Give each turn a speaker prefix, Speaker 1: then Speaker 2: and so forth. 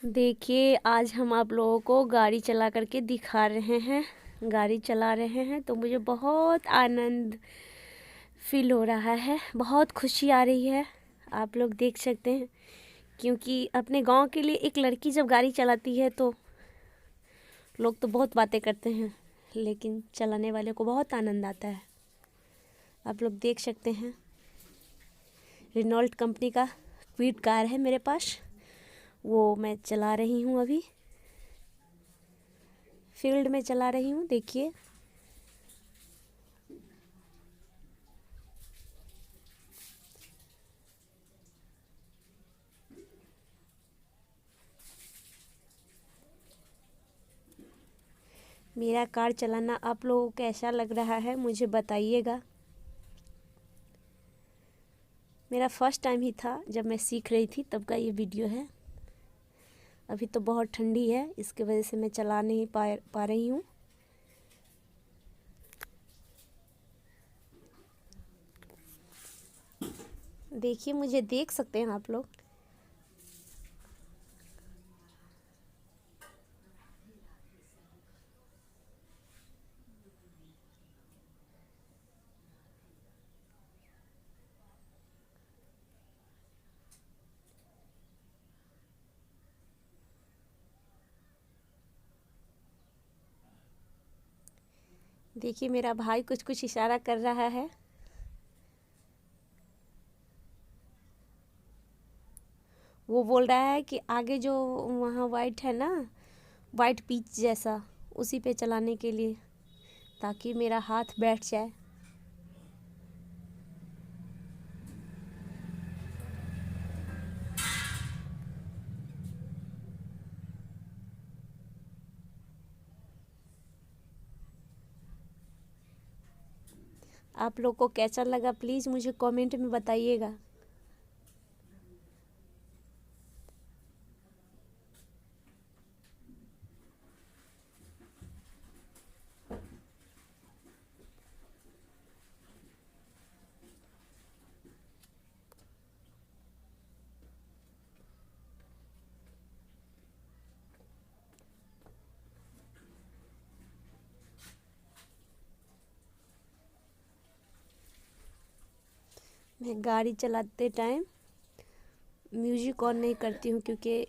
Speaker 1: देखिए, आज हम आप लोगों को गाड़ी चला करके दिखा रहे हैं। गाड़ी चला रहे हैं तो मुझे बहुत आनंद फील हो रहा है, बहुत खुशी आ रही है। आप लोग देख सकते हैं, क्योंकि अपने गांव के लिए एक लड़की जब गाड़ी चलाती है तो लोग तो बहुत बातें करते हैं, लेकिन चलाने वाले को बहुत आनंद आता है। आप लोग देख सकते हैं, रेनॉल्ट कंपनी का क्विड कार है मेरे पास, वो मैं चला रही हूँ। अभी फील्ड में चला रही हूँ। देखिए, मेरा कार चलाना आप लोगों को कैसा लग रहा है मुझे बताइएगा। मेरा फर्स्ट टाइम ही था, जब मैं सीख रही थी तब का ये वीडियो है। अभी तो बहुत ठंडी है, इसकी वजह से मैं चला नहीं पा रही हूँ। देखिए, मुझे देख सकते हैं आप लोग। देखिए, मेरा भाई कुछ कुछ इशारा कर रहा है। वो बोल रहा है कि आगे जो वहाँ वाइट है ना, वाइट पीच जैसा, उसी पे चलाने के लिए, ताकि मेरा हाथ बैठ जाए। आप लोग को कैसा लगा प्लीज़ मुझे कमेंट में बताइएगा। मैं गाड़ी चलाते टाइम म्यूजिक ऑन नहीं करती हूँ, क्योंकि